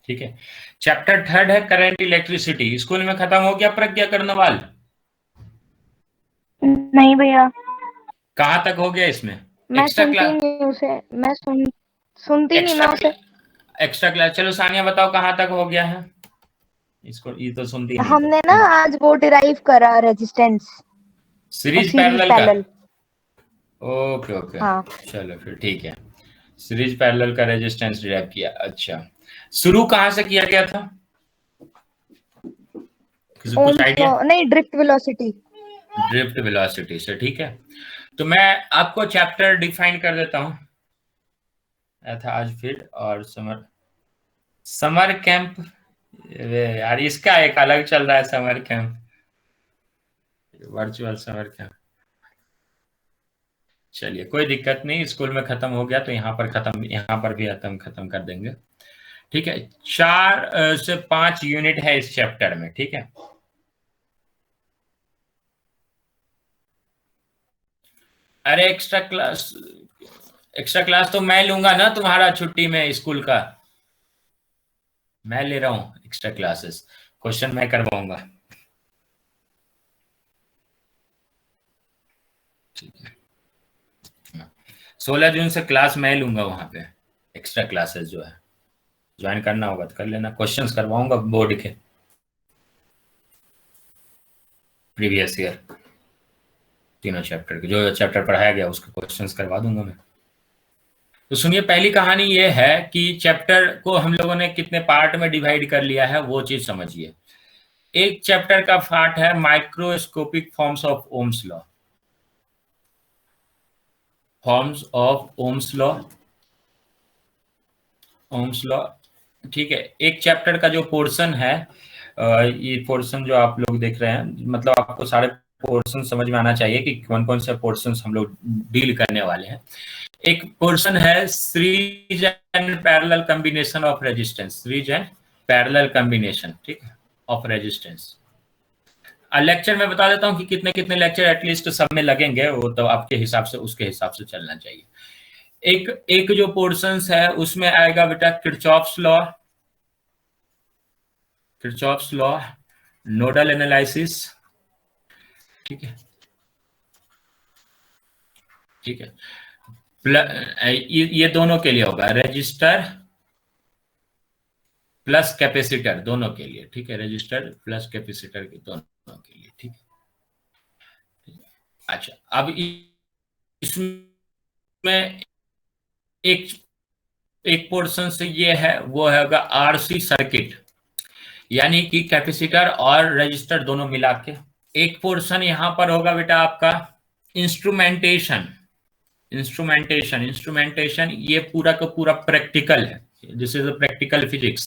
ठीक है। Chapter third है करंट इलेक्ट्रिसिटी, स्कूल में खत्म हो गया प्रज्ञा कर्णवाल? नहीं भैया, कहाँ तक हो गया इसमें? मैं एक्स्ट्रा सुनती क्लास, नहीं उसे, मैं सुनती नहीं मैं उसे। Extra class. चलो सानिया बताओ कहाँ तक हो गया है? इसको ये तो सुनती नहीं हमने ना तो। आज वो डिराइव करा रेजिस्टेंस और सीरीज सीरीज पैरेलल का? पैरेलल। ओके ओके, हाँ चलो फिर ठीक है। सीरीज पैरेलल का रेजिस्टेंस डिराइव किया, अच्छा। शुरू कहाँ से किया गया था, किसी कुछ ओम्स आइडिया? लॉ नहीं, ड्रिफ्ट वेलोसिटी। ड्रिफ्ट वेलोसिटी से, ठीक है। तो मैं आपको चैप्टर डिफाइन कर देता हूँ। था आज फिर और समर, समर कैंप। यार इसका एक अलग चल रहा है summer camp, virtual summer camp. चलिए कोई दिक्कत नहीं, स्कूल में खत्म हो गया तो यहाँ पर खत्म, यहाँ पर भी खत्म कर देंगे। ठीक है, 4 से 5 यूनिट है इस चैप्टर में, ठीक है। अरे एक्स्ट्रा क्लास तो मैं लूंगा ना तुम्हारा छुट्टी में स्कूल का, मैं ले रहा हूँ एक्स्ट्रा क्लासेस, क्वेश्चन मैं करवाऊंगा। ठीक है, 16 जून से क्लास मैं लूंगा वहां पे, एक्स्ट्रा क्लासेस जो है ज्वाइन करना होगा तो कर लेना, क्वेश्चंस करवाऊंगा बोर्ड के प्रीवियस ईयर, तीनों चैप्टर के, जो चैप्टर पढ़ाया गया उसके क्वेश्चंस करवा दूंगा मैं। तो सुनिए, पहली कहानी ये है कि चैप्टर को हम लोगों ने कितने पार्ट में डिवाइड कर लिया है वो चीज समझिए। एक चैप्टर का पार्ट है microscopic forms of Ohm's law, forms of Ohm's law, Ohm's law, ठीक है। एक चैप्टर का जो पोर्शन है, ये पोर्शन जो आप लोग देख रहे हैं, मतलब आपको सारे पोर्शन समझ में आना चाहिए कि कौन कौन से पोर्शन हम लोग डील करने वाले हैं। एक पोर्शन है series and parallel combination of resistance, series and parallel combination, ठीक है, ऑफ रेजिस्टेंस। लेक्चर में बता देता हूँ कि कितने कितने लेक्चर एटलीस्ट सब में लगेंगे, वो तो आपके हिसाब से, उसके हिसाब से चलना चाहिए। एक एक जो पोर्शंस है उसमें आएगा बेटा Kirchhoff's law, Kirchhoff's law, nodal analysis, ठीक है, ठीक है। ये दोनों के लिए होगा, रजिस्टर प्लस कैपेसिटर दोनों के लिए, ठीक है, रजिस्टर प्लस कैपेसिटर के दोनों के लिए, ठीक है। अच्छा, अब इसमें एक एक पोर्शन से ये है, वो होगा आरसी सर्किट, यानी कि कैपेसिटर और रजिस्टर दोनों मिला के। एक पोर्शन यहां पर होगा बेटा आपका इंस्ट्रूमेंटेशन, इंस्ट्रूमेंटेशन ये पूरा का पूरा प्रैक्टिकल है, दिस इज प्रैक्टिकल फिजिक्स।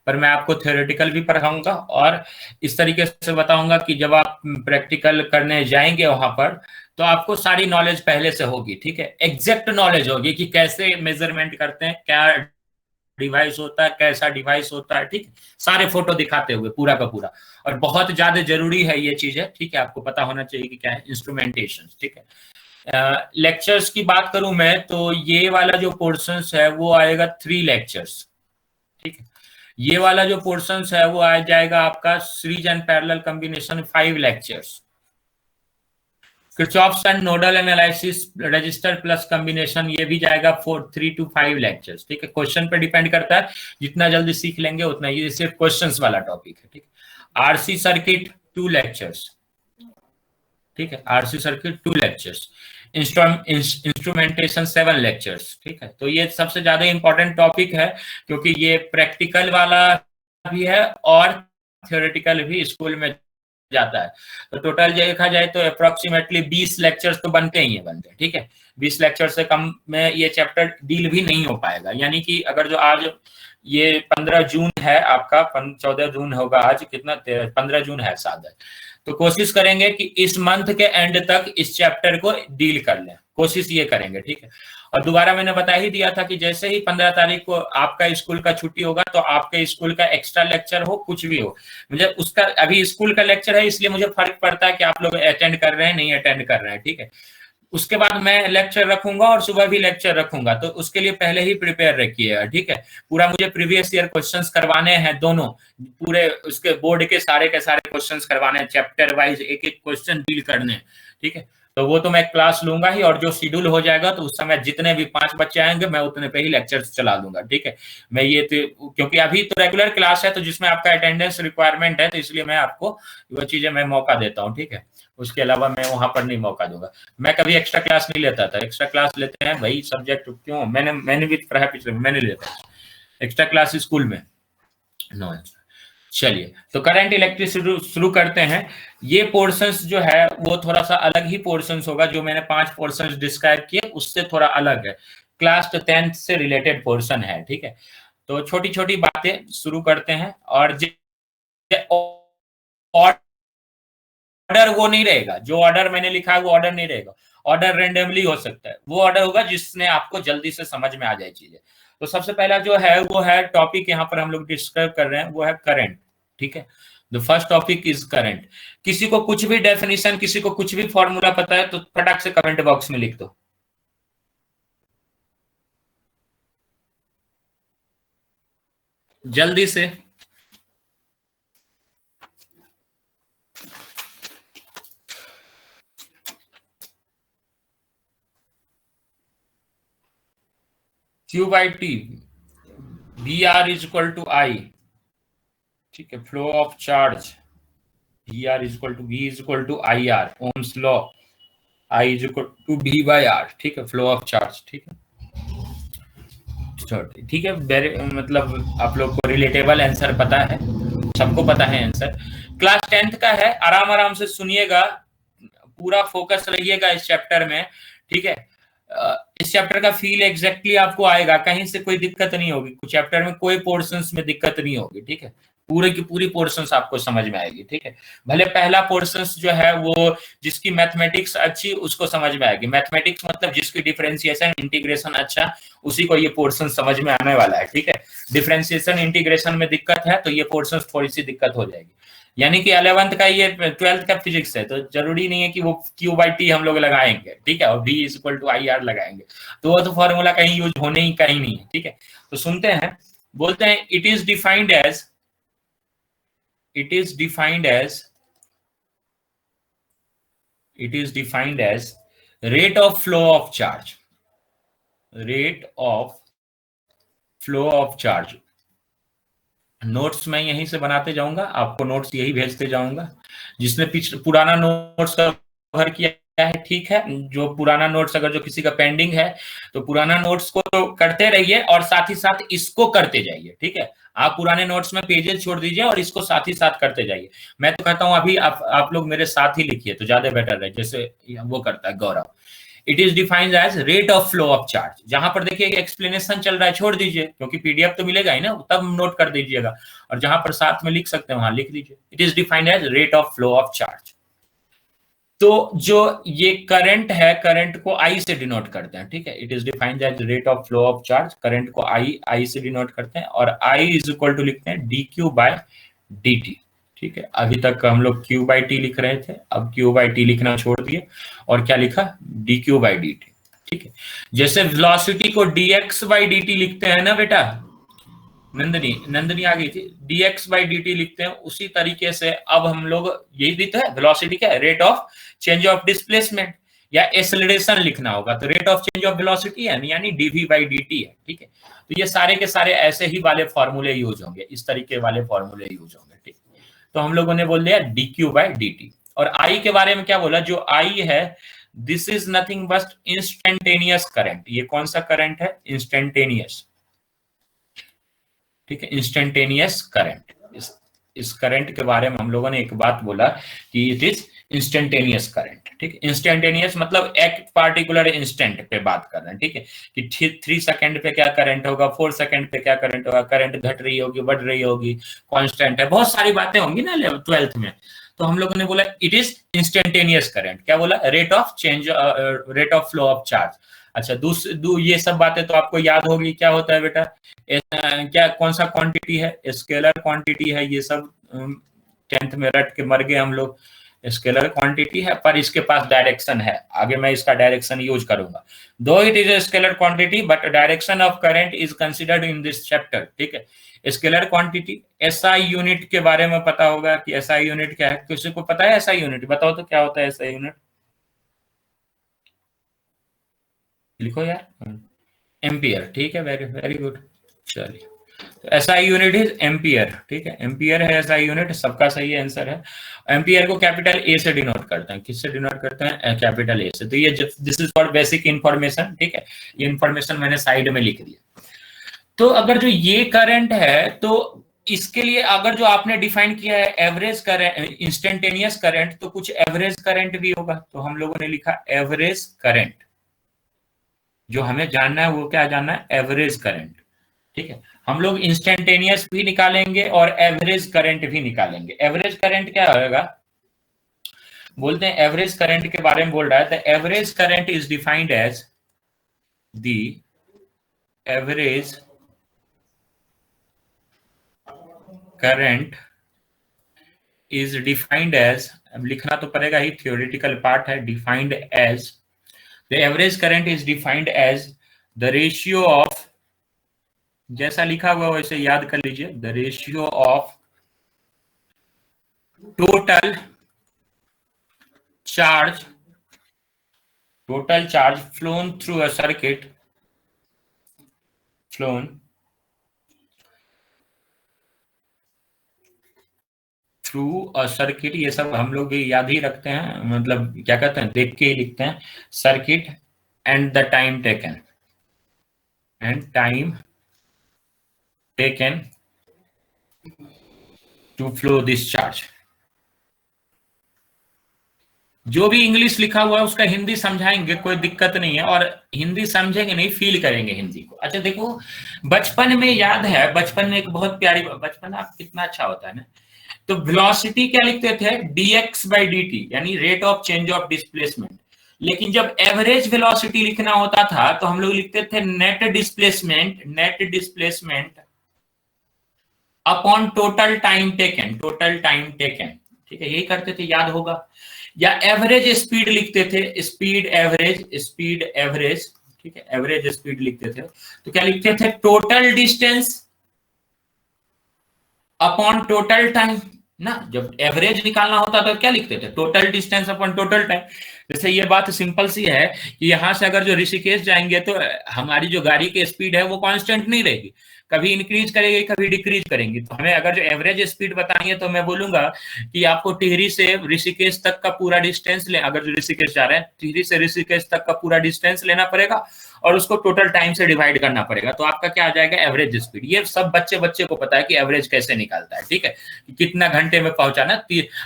पर मैं आपको थ्योरेटिकल भी पढ़ाऊंगा और इस तरीके से बताऊंगा कि जब आप प्रैक्टिकल करने जाएंगे वहां पर तो आपको सारी नॉलेज पहले से होगी, ठीक है, एग्जैक्ट नॉलेज होगी कि कैसे मेजरमेंट करते हैं, क्या डिवाइस होता है, कैसा डिवाइस होता है, ठीक है, सारे फोटो दिखाते हुए पूरा का पूरा। और बहुत ज्यादा जरूरी है ये चीज है, ठीक है, आपको पता होना चाहिए कि क्या है इंस्ट्रूमेंटेशन, ठीक है। लेक्चर्स की बात करूं मैं तो ये वाला जो पोर्शंस है वो आएगा 3 लेक्चर्स, ठीक है। ये वाला जो पोर्शंस है वो आ जाएगा आपका series and parallel combination 5 lectures, Kirchhoff's and nodal analysis register plus combination ये भी जाएगा 3 to 5 लेक्चर्स, ठीक है। क्वेश्चन पे डिपेंड करता है, जितना जल्दी सीख लेंगे उतना, ये सिर्फ क्वेश्चंस वाला टॉपिक है, ठीक है। आरसी सर्किट 2 लेक्चर्स, ठीक है, RC circuit 2 lectures, instrumentation 7 lectures, ठीक है। तो ये सबसे ज्यादा इंपॉर्टेंट टॉपिक है क्योंकि ये प्रैक्टिकल वाला भी है और थ्योरेटिकल भी स्कूल में जाता है। तो टोटल देखा जाए तो अप्रोक्सीमेटली 20 लेक्चर्स तो बनते ही बनते हैं, ठीक है। 20 लेक्चर से कम में ये चैप्टर डील भी नहीं हो पाएगा, यानी कि अगर जो आज ये 15 जून है आपका, 14 जून होगा आज, कितना 15 जून है शायद, तो कोशिश करेंगे कि इस मंथ के एंड तक इस चैप्टर को डील कर लें, कोशिश ये करेंगे, ठीक है। और दोबारा मैंने बता ही दिया था कि जैसे ही 15 तारीख को आपका स्कूल का छुट्टी होगा तो आपके स्कूल का एक्स्ट्रा लेक्चर हो, कुछ भी हो, मुझे उसका अभी स्कूल का लेक्चर है इसलिए मुझे फर्क पड़ता है कि आप लोग अटेंड कर रहे हैं नहीं अटेंड कर रहे हैं, ठीक है। उसके बाद मैं लेक्चर रखूंगा और सुबह भी लेक्चर रखूंगा, तो उसके लिए पहले ही प्रिपेयर रखिएगा, ठीक है। पूरा मुझे प्रीवियस ईयर क्वेश्चंस करवाने हैं, दोनों पूरे उसके बोर्ड के सारे क्वेश्चंस करवाने हैं, चैप्टर वाइज एक एक क्वेश्चन डील करने हैं, ठीक है। तो वो तो मैं क्लास लूंगा ही, और जो शेड्यूल हो जाएगा तो उस समय जितने भी 5 बच्चे आएंगे मैं उतने पे ही लेक्चर्स चला दूंगा, ठीक है। मैं ये तो क्योंकि अभी तो रेगुलर क्लास है, तो जिसमें आपका अटेंडेंस रिक्वायरमेंट है, तो इसलिए मैं आपको वो चीजें मैं मौका देता हूँ, ठीक है। उसके अलावा मैं वहां पर नहीं मौका दूंगा। मैं कभी एक्स्ट्रा क्लास नहीं लेता था, एक्स्ट्रा क्लास लेते हैं भाई सब्जेक्ट, क्यों, मैंने भी पढ़ा पिछले, मैंने लेता एक्स्ट्रा क्लास स्कूल में, नो। चलिए, तो करंट इलेक्ट्रिसिटी शुरू करते हैं। ये पोर्शंस जो है वो थोड़ा सा अलग ही पोर्शंस होगा, जो मैंने 5 पोर्शंस डिस्क्राइब किए उससे थोड़ा अलग है, क्लास 10th से रिलेटेड पोर्शन है, ठीक है। तो छोटी छोटी बातें शुरू करते हैं, और ऑर्डर वो नहीं रहेगा, जो ऑर्डर मैंने लिखा है वो ऑर्डर नहीं रहेगा, ऑर्डर रेंडमली हो सकता है, वो ऑर्डर होगा जिसने आपको जल्दी से समझ में आ जाए चीजें। तो सबसे पहला जो है वो है टॉपिक यहाँ पर हम लोग डिस्कस कर रहे हैं, वो है करंट, ठीक है। The first topic is current. किसी को कुछ भी डेफिनेशन, किसी को कुछ भी फॉर्मूला पता है तो फटाक से कमेंट बॉक्स में लिख दो, जल्दी से। Q by T, VR is equal to I, ठीक है। Flow of charge, VR is equal to V is equal to IR, Ohm's law, I is equal to V by R, ठीक है। Flow of charge, ठीक है, ठीक है। मतलब आप लोग को रिलेटेबल आंसर पता है, सबको पता है आंसर। क्लास 10th का है, आराम आराम से सुनिएगा, पूरा फोकस रहिएगा इस चैप्टर में, ठीक है। इस चैप्टर का फील एग्जैक्टली आपको आएगा, कहीं से कोई दिक्कत नहीं होगी, चैप्टर में कोई पोर्शंस में दिक्कत नहीं होगी, ठीक है। पूरे की पूरी पोर्शंस आपको समझ में आएगी, ठीक है। भले पहला पोर्शंस जो है वो जिसकी मैथमेटिक्स अच्छी उसको समझ में आएगी, मैथमेटिक्स मतलब जिसकी डिफरेंशिएशन इंटीग्रेशन अच्छा, उसी को ये पोर्शन समझ में आने वाला है, ठीक है। डिफरेंशिएशन इंटीग्रेशन में दिक्कत है तो ये पोर्शन थोड़ी सी दिक्कत हो जाएगी, यानी कि 11th का ये 12th का फिजिक्स है, तो जरूरी नहीं है कि वो Q by T हम लोग लगाएंगे, ठीक है, और V is equal to IR लगाएंगे, तो वो तो फॉर्मूला कहीं यूज होने ही कहीं नहीं है, ठीक है। तो सुनते हैं, बोलते हैं it is defined as rate of flow of charge. Notes मैं यहीं से बनाते जाऊंगा, आपको नोट्स यही भेजते जाऊंगा, जिसने पुराना नोट्स कवर किया है, ठीक है। जो पुराना नोट्स अगर जो किसी का पेंडिंग है तो पुराना नोट्स को तो करते रहिए और साथ ही साथ इसको करते जाइए, ठीक है। आप पुराने नोट्स में पेजेस छोड़ दीजिए और इसको साथ ही साथ करते जाइए। मैं तो कहता हूं अभी आप लोग मेरे साथ ही लिखिए तो ज्यादा बेटर है, जैसे वो करता है Gaurav. It is defined as rate of flow of charge. जहां पर देखिए एक्सप्लेनेशन चल रहा है छोड़ दीजिए, क्योंकि पीडीएफ तो मिलेगा ही ना, तब नोट कर दीजिएगा, और जहां पर साथ में लिख सकते हैं वहां लिख लीजिए। It is defined as rate of flow of charge. तो जो ये करंट है, करंट को आई से डिनोट करते हैं, ठीक है। It is defined as rate of flow of charge, current को आई से डिनोट करते हैं, और आई इज इक्वल टू लिखते हैं dq बाय dt, ठीक है। अभी तक हम लोग Q by T लिख रहे थे, अब Q by T लिखना छोड़ दिए और क्या लिखा, dq by dt, ठीक है। जैसे वेलोसिटी को dx by dt लिखते हैं ना बेटा, नंदनी आ गई थी, dx by dt लिखते हैं, उसी तरीके से अब हम लोग यही देते हैं वेलोसिटी क्या है, rate of change of displacement या एक्सेलरेशन लिखना होगा, तो rate of change of velocity है यानी dv by dt है, ठीक है। तो ये सारे के सारे ऐसे ही वाले फॉर्मूले यूज होंगे, इस तरीके वाले फॉर्मूले यूज होंगे, ठीक। तो हम लोगों ने बोल दिया dq by dt। और I के बारे में क्या बोला, जो I है this is nothing but instantaneous current. ये कौन सा करंट है, इंस्टेंटेनियस, ठीक है, इंस्टेंटेनियस करंट। इस करंट के बारे में हम लोगों ने एक बात बोला कि इट इज इंस्टेंटेनियस करंट, ठीक। इंस्टेंटेनियस मतलब एक पार्टिकुलर इंस्टेंट पे बात कर रहे हैं, ठीक है, कि 3 सेकंड पे क्या करंट होगा, 4 सेकंड पे क्या करंट होगा, करंट घट रही होगी, बढ़ रही होगी, कांस्टेंट है, बहुत सारी बातें होंगी ना 12th में। तो हम लोगों ने बोला इट इज इंस्टेंटेनियस करंट, क्या बोला, rate of change, rate of flow of charge. अच्छा, ये सब बातें तो आपको याद होगी, क्या होता है बेटा, क्या कौन सा क्वांटिटी है, स्केलर क्वांटिटी है, ये सब 10th में रट के मर गए हम लोग। स्केलर क्वांटिटी है, पर इसके पास डायरेक्शन है, आगे मैं इसका डायरेक्शन यूज करूंगा। दो it is a scalar quantity but direction of current is considered in this chapter, ठीक है। स्केलर क्वांटिटी, एसआई यूनिट के बारे में पता होगा कि एसआई यूनिट क्या है, किसी को पता है एसआई यूनिट? बताओ तो क्या होता है एसआई यूनिट, लिखो यार। एम्पियर, ठीक है, वेरी वेरी गुड। चलिए, एसआई यूनिट इज एम्पियर, ठीक है, एम्पियर है एसआई यूनिट, सबका सही आंसर है। एम्पियर को कैपिटल ए से डिनोट करते हैं, किससे डिनोट करते हैं? कैपिटल ए से। तो ये this is for basic information, ठीक है, ये इंफॉर्मेशन मैंने साइड में लिख दिया। तो अगर जो ये करंट है, तो इसके लिए अगर जो आपने डिफाइन किया है एवरेज करंट, इंस्टेंटेनियस करंट, तो कुछ एवरेज करंट भी होगा। तो हम लोगों ने लिखा एवरेज करंट, जो हमें जानना है वो क्या जानना है? एवरेज करंट, ठीक है। हम लोग इंस्टेंटेनियस भी निकालेंगे और एवरेज करंट भी निकालेंगे। एवरेज करंट क्या होगा? बोलते हैं एवरेज करंट के बारे में बोल रहा है, तो average current is defined as the average current is defined as, अब लिखना तो पड़ेगा ही, थ्योरेटिकल पार्ट है, defined as the average current is defined as the ratio of, जैसा लिखा हुआ वैसे याद कर लीजिए, the ratio of total charge flown through a circuit, flown through a circuit, ये सब हम लोग याद ही रखते हैं, मतलब क्या कहते हैं, देख के ही लिखते हैं, circuit and the time taken, and time taken to flow this charge. जो भी इंग्लिश लिखा हुआ है उसका हिंदी समझाएंगे, कोई दिक्कत नहीं है, और हिंदी समझेंगे नहीं, फील करेंगे हिंदी को। अच्छा देखो, बचपन में याद है, बचपन में एक बहुत प्यारी, बचपन आप कितना अच्छा होता है ना, तो वेलोसिटी क्या लिखते थे? dx by dt, यानी rate of change of displacement. लेकिन जब एवरेज वेलोसिटी लिखना होता था तो हम लोग लिखते थे net displacement upon total time taken, ठीक है, यही करते थे, याद होगा। या एवरेज स्पीड लिखते थे, स्पीड एवरेज, ठीक है, एवरेज स्पीड लिखते थे, तो क्या लिखते थे? Total distance upon total time ना। जब एवरेज निकालना होता तो क्या लिखते थे? Total distance upon total time. जैसे ये बात सिंपल सी है कि यहां से अगर जो ऋषिकेश जाएंगे तो हमारी जो गाड़ी की स्पीड है वो कांस्टेंट नहीं रहेगी, कभी इंक्रीज करेगी कभी डिक्रीज करेंगी। तो हमें अगर जो एवरेज स्पीड बतानी है तो मैं बोलूंगा कि आपको टिहरी से ऋषिकेश तक का पूरा डिस्टेंस ले, अगर जो ऋषिकेश जा रहे हैं टिहरी से ऋषिकेश तक का पूरा डिस्टेंस लेना पड़ेगा और उसको टोटल टाइम से डिवाइड करना पड़ेगा, तो आपका क्या आ जाएगा? Average speed. ये सब बच्चे को पता है कि एवरेज कैसे निकालता है, ठीक है, कितना घंटे में पहुंचाना।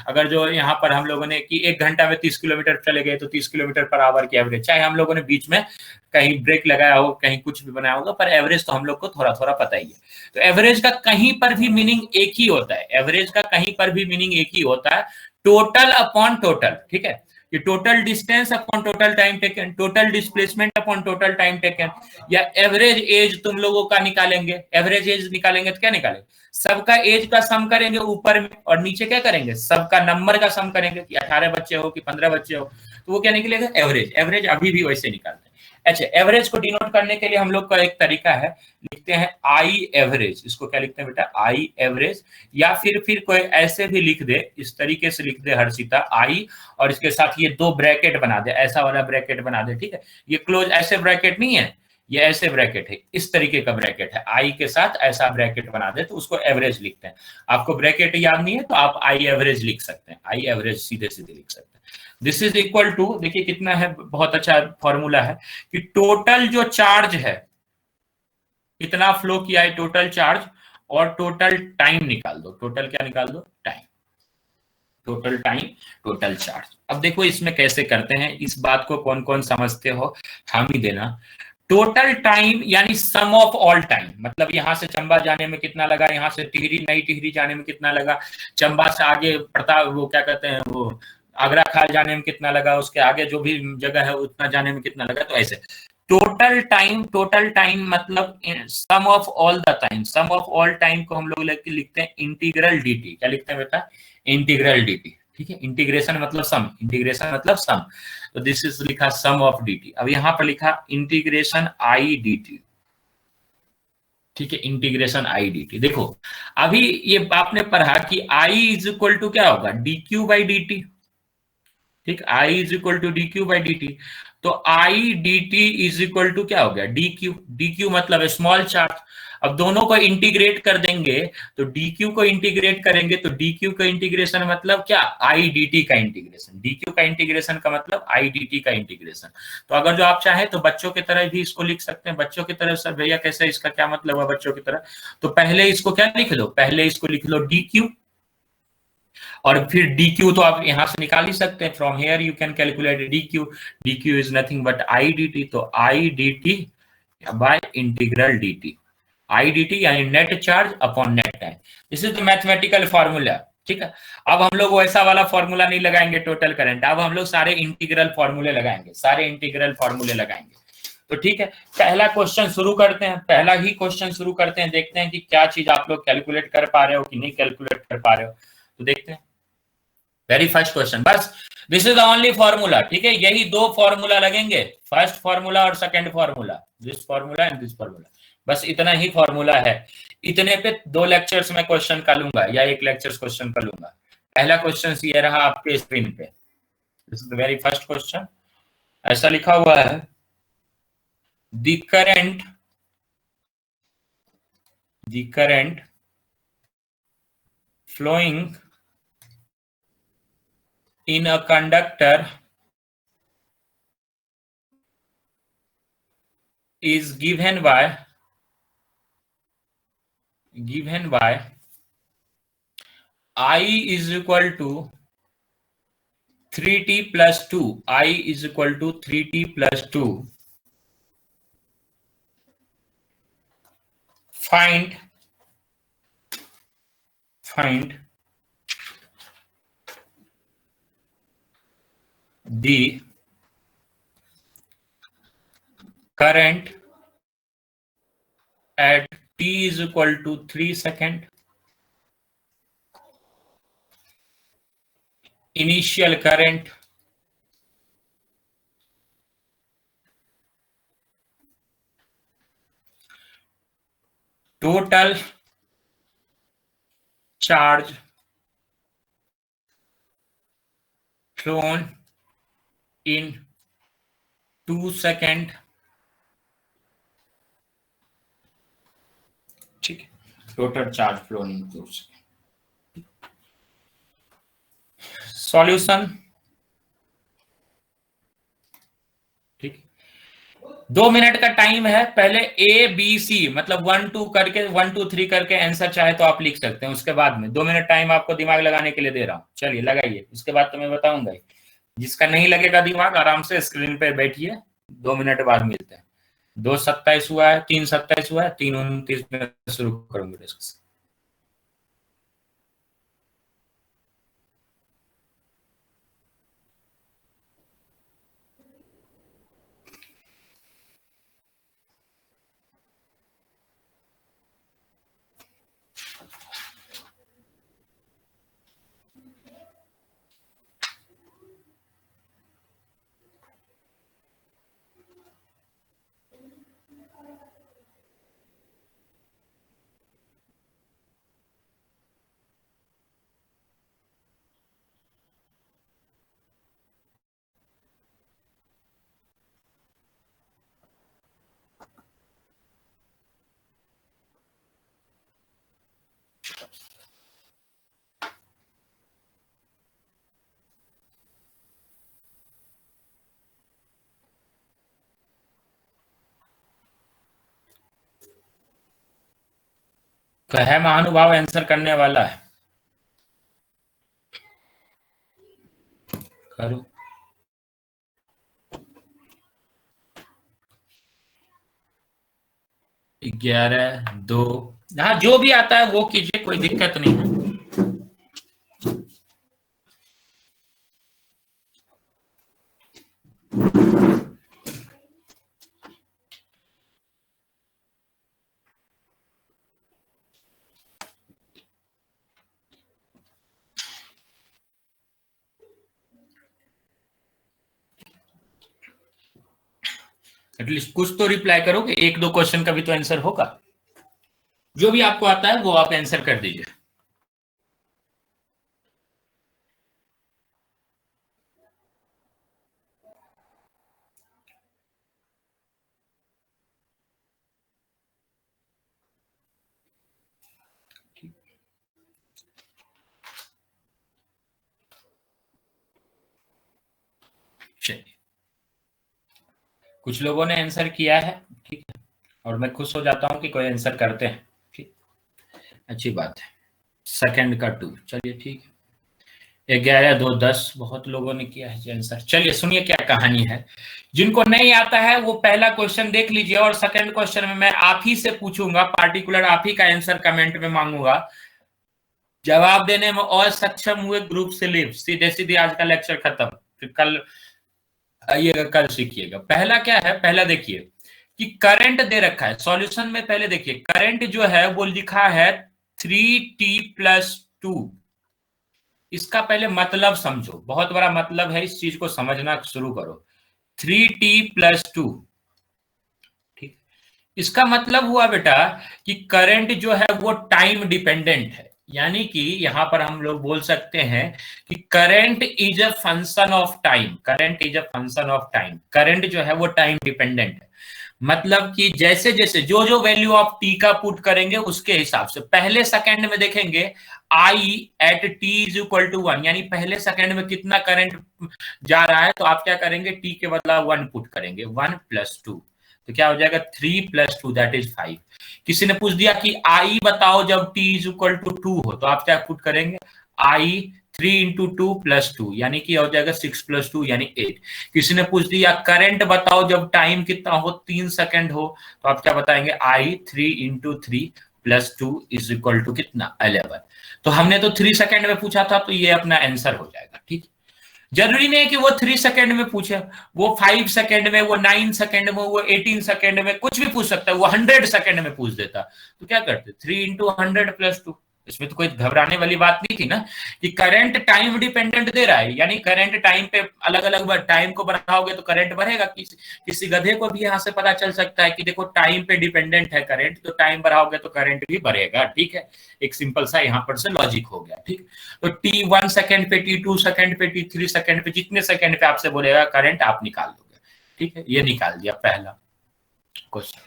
अगर जो यहाँ पर हम लोगों ने कि 1 घंटा में 30 किलोमीटर चले गए तो 30 किलोमीटर पर आवर की एवरेज, चाहे हम लोगों ने बीच में कहीं ब्रेक लगाया हो, कहीं कुछ भी बनाया होगा, पर एवरेज तो हम लोग को थोड़ा थोड़ा पता ही है। तो एवरेज का कहीं पर भी मीनिंग एक ही होता है, एवरेज का कहीं पर भी मीनिंग एक ही होता है, टोटल अपॉन टोटल, ठीक है, कि total distance upon total time taken, total displacement upon total time taken. या एवरेज एज तुम लोगों का निकालेंगे, एवरेज एज निकालेंगे तो क्या निकालेंगे? सबका एज का सम करेंगे ऊपर में, और नीचे क्या करेंगे? सबका नंबर का सम करेंगे कि 18 बच्चे हो कि 15 बच्चे हो, तो वो क्या निकलेगा? एवरेज। एवरेज अभी भी वैसे निकालते हैं। अच्छा, एवरेज को डिनोट करने के लिए हम लोग का एक तरीका है, लिखते हैं आई एवरेज। इसको क्या लिखते हैं बेटा? I average. या फिर कोई ऐसे भी लिख दे, इस तरीके से लिख दे हर्षिता, आई, और इसके साथ ये 2 ब्रैकेट बना दे, ऐसा वाला ब्रैकेट बना दे, ठीक है। ये क्लोज ऐसे ब्रैकेट नहीं है, ये ऐसे ब्रैकेट है, इस तरीके का ब्रैकेट है, आई के साथ ऐसा ब्रैकेट बना दे तो उसको एवरेज लिखते हैं। आपको ब्रैकेट याद नहीं है तो आप आई एवरेज लिख सकते हैं, आई एवरेज सीधे सीधे लिख सकते हैं। दिस इज इक्वल टू, देखिए कितना है, बहुत अच्छा फॉर्मूला है कि टोटल जो चार्ज है, कितना फ्लो किया है टोटल चार्ज, और टोटल टाइम निकाल दो। टोटल क्या निकाल दो? Time. Total time, total charge. अब देखो इसमें कैसे करते हैं, इस बात को कौन कौन समझते हो हम ही देना। टोटल टाइम यानी सम ऑफ ऑल टाइम, मतलब यहां से चंबा जाने में कितना लगा, यहां से टिहरी, नई टिहरी जाने में कितना लगा, चंबा से आगे प्रताप, वो क्या कहते हैं, वो आगरा खाल जाने में कितना लगा, उसके आगे जो भी जगह है उतना जाने में कितना लगा। तो ऐसे टोटल टाइम मतलब sum of all the time. Sum of all time को हम लोग लिखते हैं इंटीग्रल dt। क्या लिखते हैं बेटा? इंटीग्रल dt, ठीक है, इंटीग्रेशन मतलब सम, इंटीग्रेशन मतलब सम, तो दिस इज लिखा सम ऑफ dt। अब यहां पर लिखा इंटीग्रेशन आई dt, ठीक है, इंटीग्रेशन आई dt। देखो अभी ये आपने पढ़ा कि आई इज इक्वल टू क्या होगा, dq बाई dt, ठीक, I is equal to d q by d t. तो I d t is equal to क्या हो गया, डी क्यू। डी क्यू मतलब स्मॉल चार्ज। अब दोनों को इंटीग्रेट कर देंगे, तो डी क्यू को इंटीग्रेट करेंगे तो डी क्यू का इंटीग्रेशन मतलब क्या, आई डी टी का इंटीग्रेशन। डी क्यू का इंटीग्रेशन का मतलब आई डी टी का इंटीग्रेशन। तो अगर जो आप चाहें तो बच्चों की तरह भी इसको लिख सकते हैं। बच्चों की तरह सर भैया कैसे, इसका क्या मतलब हुआ बच्चों की तरह, तो पहले इसको क्या लिख लो, पहले इसको लिख लो डी क्यू, और फिर डी क्यू तो आप यहां से निकाल ही सकते हैं, from here you can calculate d q. D q is nothing but I d t, तो I d t by integral d t, I d t यानी net charge upon net time. This is the mathematical formula, ठीक है। अब हम लोग वैसा वाला formula नहीं लगाएंगे टोटल करंट, अब हम लोग सारे इंटीग्रल फॉर्मूले लगाएंगे, सारे इंटीग्रल फॉर्मूले लगाएंगे। तो ठीक है, पहला क्वेश्चन शुरू करते हैं, पहला ही क्वेश्चन शुरू करते हैं, देखते हैं कि क्या चीज आप लोग कैलकुलेट कर पा रहे हो कि नहीं कैलकुलेट कर पा रहे हो। तो देखते हैं वेरी फर्स्ट क्वेश्चन, बस this is the only formula, ठीक है, यही दो फॉर्मूला लगेंगे, फर्स्ट फॉर्मूला और second formula, this formula and this formula, बस इतना ही फॉर्मूला है। इतने पे 2 लेक्चर्स में क्वेश्चन का लूंगा या 1 लेक्चर क्वेश्चन का लूंगा। पहला क्वेश्चन ये रहा आपके स्क्रीन पे, this is the very first question. ऐसा लिखा हुआ है, the current flowing in a conductor is given by I is equal to 3t plus 2, I is equal to 3t plus 2, find the current at t is equal to 3 second, initial current, total charge flown in 2 second, ठीक है, total charge flow in 2 second. Solution, ठीक, 2 minute का time है। पहले A B C मतलब 1 2 करके 1 2 3 करके answer चाहे तो आप लिख सकते हैं, उसके बाद में 2 मिनट टाइम आपको दिमाग लगाने के लिए दे रहा हूं, चलिए लगाइए, उसके बाद तो मैं बताऊंगा। जिसका नहीं लगेगा दिमाग आराम से स्क्रीन पे बैठिए, 2 मिनट बाद मिलते हैं। 2:27 हुआ है, 3:27 हुआ है, 3:29 में शुरू करूंगा डिस्कस। तो है महानुभाव आंसर करने वाला है, करो। 11 2, हाँ जो भी आता है वो कीजिए, कोई दिक्कत नहीं है। एटलीस्ट कुछ तो रिप्लाई करोगे, एक दो क्वेश्चन का भी तो आंसर होगा। जो भी आपको आता है वो आप आंसर कर दीजिए। चलिए, कुछ लोगों ने आंसर किया है, ठीक है, और मैं खुश हो जाता हूं कि कोई आंसर करते हैं, ठीक, अच्छी बात है। सेकंड का 2, चलिए ठीक है। 11 2 10, बहुत लोगों ने किया है आंसर। चलिए सुनिए क्या कहानी है। जिनको नहीं आता है वो पहला क्वेश्चन देख लीजिए, और सेकंड क्वेश्चन में मैं आप ही से पूछूंगा, पार्टिकुलर आप ही का आंसर कमेंट में मांगूंगा। जवाब देने में असक्षम हुए ग्रुप से लीव। सीधे सीधे आज का लेक्चर खत्म, फिर कल आइएगा, कल सीखिएगा। पहला क्या है, पहला देखिए कि करंट दे रखा है सॉल्यूशन में। पहले देखिए करंट जो है वो लिखा है 3t+2। इसका पहले मतलब समझो, बहुत बड़ा मतलब है, इस चीज को समझना शुरू करो। 3t+2, ठीक। इसका मतलब हुआ बेटा कि करंट जो है वो टाइम डिपेंडेंट है, यानी कि यहां पर हम लोग बोल सकते हैं कि current is a function of time. Current is a function of time. Current जो है वो टाइम डिपेंडेंट है, मतलब कि जैसे जैसे जो जो वैल्यू आप टी का पुट करेंगे उसके हिसाब से। पहले सेकंड में देखेंगे I at t is equal to 1, यानी पहले सेकंड में कितना करंट जा रहा है, तो आप क्या करेंगे, टी के बदला 1 पुट करेंगे। 1+2, तो क्या हो जाएगा 3+2 दैट इज 5। किसी ने पूछ दिया कि आई बताओ जब टी इज इक्वल टू 2 हो, तो आप क्या पुट करेंगे, आई 3×2+2, यानी कि हो जाएगा 6+2 यानी 8। किसी ने पूछ दिया करंट बताओ जब टाइम कितना हो, 3 सेकंड हो, तो आप क्या बताएंगे, आई 3×3+2 इज इक्वल टू कितना, 11। तो हमने तो 3 सेकंड में पूछा था, तो ये अपना आंसर हो जाएगा, ठीक। जरूरी नहीं है कि वो 3 सेकंड में पूछे, वो 5 सेकंड में, वो 9 सेकंड में, वो 18 सेकंड में, कुछ भी पूछ सकता है। वो 100 सेकंड में पूछ देता, तो क्या करते, 3×100+2। इसमें तो कोई घबराने वाली बात नहीं थी ना, कि करंट टाइम डिपेंडेंट दे रहा है, यानी करंट टाइम पे अलग अलग टाइम को बढ़ाओगे तो करंट बढ़ेगा। किसी गधे को भी यहां से पता चल सकता है कि देखो टाइम पे डिपेंडेंट है करंट, तो टाइम बढ़ाओगे तो करंट भी बढ़ेगा, ठीक है। एक सिंपल सा यहां पर से लॉजिक हो गया, ठीक। तो t1 सेकंड पे, t2 सेकंड पे, t3 सेकंड पे, जितने सेकंड पे आपसे बोलेगा करंट आप निकाल दोगे, ठीक है। ये निकाल दिया पहला क्वेश्चन।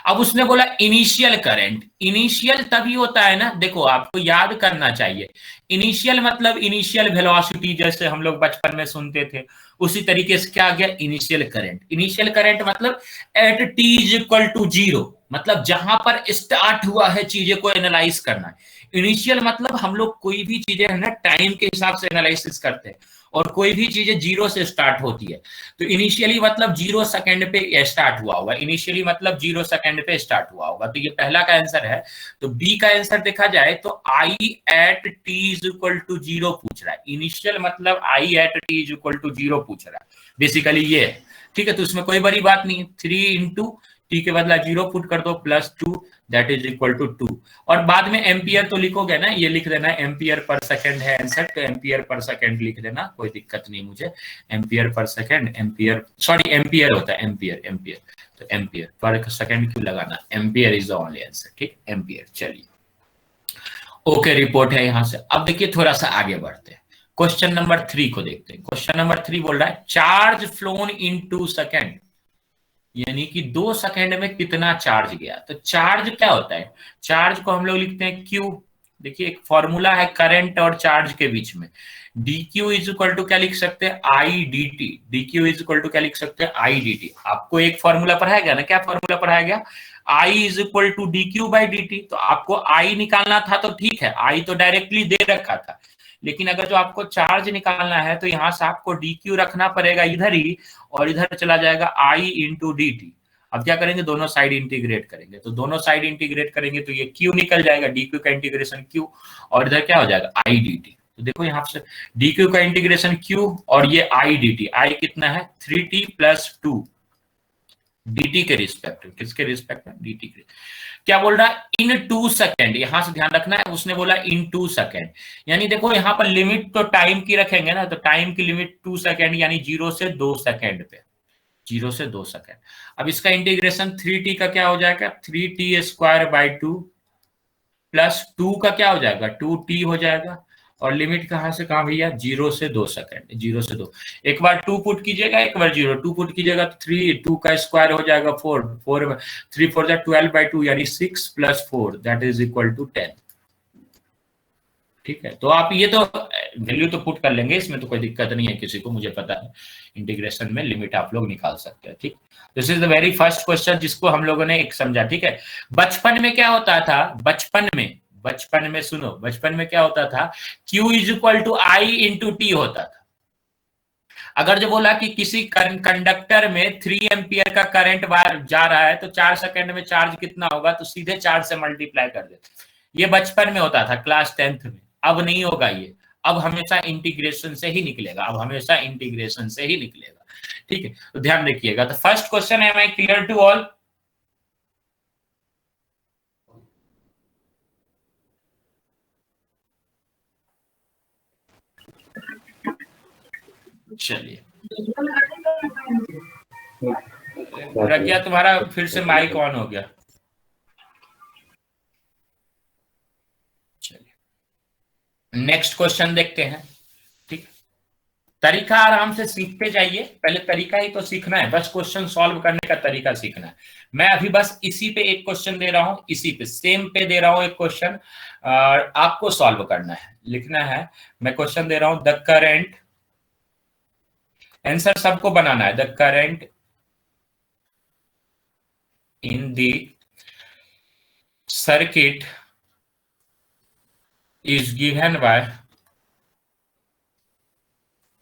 अब उसने बोला इनिशियल करंट। इनिशियल तभी होता है ना, देखो आपको याद करना चाहिए, इनिशियल मतलब इनिशियल वेलोसिटी, जैसे हम लोग बचपन में सुनते थे, उसी तरीके से क्या आ गया, इनिशियल करंट। इनिशियल करंट मतलब at t is equal to 0, मतलब जहां पर स्टार्ट हुआ है चीजें को एनालाइज करना है। इनिशियल मतलब हम लोग कोई भी चीजें है ना टाइम के हिसाब से एनालिसिस करते हैं, और कोई भी चीजें 0 से स्टार्ट होती है, तो इनिशियली मतलब 0 सेकंड पे स्टार्ट हुआ होगा। इनिशियली मतलब 0 सेकंड पे स्टार्ट हुआ होगा, तो ये पहला का आंसर है। तो बी का आंसर देखा जाए तो I at t is equal to 0 पूछ रहा है। इनिशियल मतलब I at t is equal to 0 पूछ रहा है, बेसिकली ये है, ठीक है। तो इसमें कोई बड़ी बात नहीं, 3 टी के बदला 0 पुट कर दो, +2 दैट इज इक्वल टू 2। और बाद में एम्पियर तो लिखोगे ना, ये लिख देना एम्पियर पर सेकंड है आंसर, तो एम्पियर पर सेकंड लिख देना, कोई दिक्कत नहीं मुझे। Ampere per second, ampere sorry ampere होता है, एम्पियर एम्पियर, तो एम्पियर पर सेकंड क्यों लगाना, ampere is the only answer, ठीक, एम्पियर। चलिए ओके, रिपोर्ट है यहां से। अब देखिए थोड़ा सा आगे बढ़ते हैं, क्वेश्चन नंबर 3 को देखते हैं। क्वेश्चन नंबर 3 बोल रहा है चार्ज फ्लोन इन 2 सेकंड, यानी कि 2 सेकंड में कितना चार्ज गया। तो चार्ज क्या होता है, चार्ज को हम लोग लिखते हैं क्यू। देखिए एक फॉर्मूला है करंट और चार्ज के बीच में, dq इज इक्वल टू क्या लिख सकते हैं, I d t. dq is equal to क्या लिख सकते हैं, आई डी टी। आपको एक फॉर्मूला पढ़ाया गया ना, क्या फॉर्मूला पढ़ाया गया, I is equal to dq by dt। तो आपको आई निकालना था तो ठीक है, आई तो डायरेक्टली दे रखा था, लेकिन अगर जो आपको चार्ज निकालना है तो यहां से आपको dq रखना पड़ेगा इधर ही, और इधर चला जाएगा i इंटू डी टी। अब क्या करेंगे, दोनों साइड इंटीग्रेट करेंगे, तो दोनों साइड इंटीग्रेट करेंगे तो ये q निकल जाएगा, dq का इंटीग्रेशन q, और इधर क्या हो जाएगा i dt। तो देखो यहाँ से dq का इंटीग्रेशन q और ये i dt, i कितना है 3t+2 dt के रिस्पेक्ट में, किसके रिस्पेक्ट में, dt के। क्या बोल रहा है, इन 2 सेकंड, यहां से ध्यान रखना है, उसने बोला इन 2 सेकंड, यानी देखो यहाँ पर लिमिट तो टाइम की रखेंगे ना, तो टाइम की लिमिट 2 सेकंड यानी 0 से 2 सेकंड पे, 0 से 2 सेकेंड। अब इसका इंटीग्रेशन 3t का क्या हो जाएगा, 3t²/2 प्लस 2 का क्या हो जाएगा, 2t हो जाएगा। और लिमिट कहां से कहां भैया, 0 से 2 सेकेंड, 0 से 2। एक बार 2 पुट कीजिएगा, एक बार 0, 2 पुट कीजिएगा तो 3, 2 का स्क्वायर हो जाएगा 4, 3 4 12/2 यानी 6 plus 4 that is equal to 10। ठीक है, तो आप ये तो वैल्यू तो पुट कर लेंगे, इसमें तो कोई दिक्कत नहीं है किसी को, मुझे पता है इंटीग्रेशन में लिमिट आप लोग निकाल सकते हैं। ठीक, this is the very first question जिसको हम लोगों ने एक समझा। ठीक है, बचपन में क्या होता था, बचपन में सुनो, बचपन में क्या होता था, Q is equal to I into t होता था। अगर जो बोला कि किसी कंडक्टर में 3 एम्पियर का करंट जा रहा है तो 4 सेकंड में चार्ज कितना होगा, तो सीधे 4 से मल्टीप्लाई कर देते। ये बचपन में होता था क्लास 10th में, अब नहीं होगा ये, अब हमेशा इंटीग्रेशन से ही निकलेगा, अब हमेशा इंटीग्रेशन से ही निकलेगा। ठीक है, तो ध्यान रखिएगा। तो फर्स्ट क्वेश्चन है, मैं क्लियर टू ऑल? चलिए, प्रज्ञा तुम्हारा फिर से माइक ऑन हो गया। चलिए नेक्स्ट क्वेश्चन देखते हैं। ठीक, तरीका आराम से सीखते जाइए, पहले तरीका ही तो सीखना है, बस क्वेश्चन सॉल्व करने का तरीका सीखना है। मैं अभी बस इसी पे एक क्वेश्चन दे रहा हूं, इसी पे सेम पे दे रहा हूं एक क्वेश्चन, आपको सॉल्व करना है, लिखना है। मैं क्वेश्चन दे रहा हूं, द करंट, आंसर सबको बनाना है, the current in the circuit is given by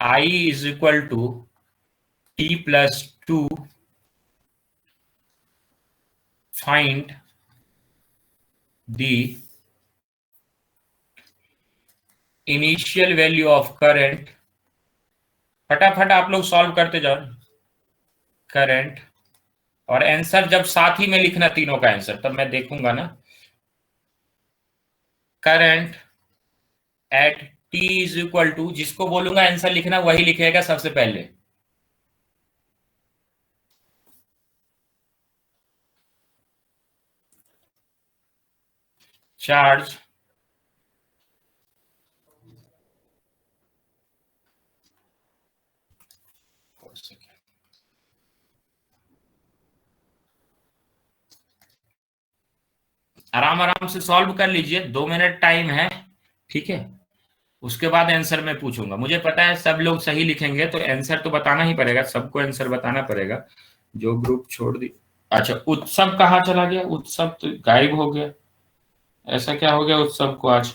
I is equal to t plus 2, find the initial value of current। फटाफट आप लोग सॉल्व करते जाओ, करंट, और आंसर जब साथ ही में लिखना तीनों का आंसर, तब मैं देखूंगा ना। Current at t is equal to, जिसको बोलूंगा आंसर लिखना वही लिखेगा सबसे पहले। चार्ज आराम आराम से सॉल्व कर लीजिए, 2 मिनट टाइम है। ठीक है, उसके बाद आंसर मैं पूछूंगा। मुझे पता है सब लोग सही लिखेंगे, तो आंसर तो बताना ही पड़ेगा, सबको आंसर बताना पड़ेगा। जो ग्रुप छोड़ दी, अच्छा उत्सव कहाँ चला गया, उत्सव तो गायब हो गया, ऐसा क्या हो गया उत्सव को आज?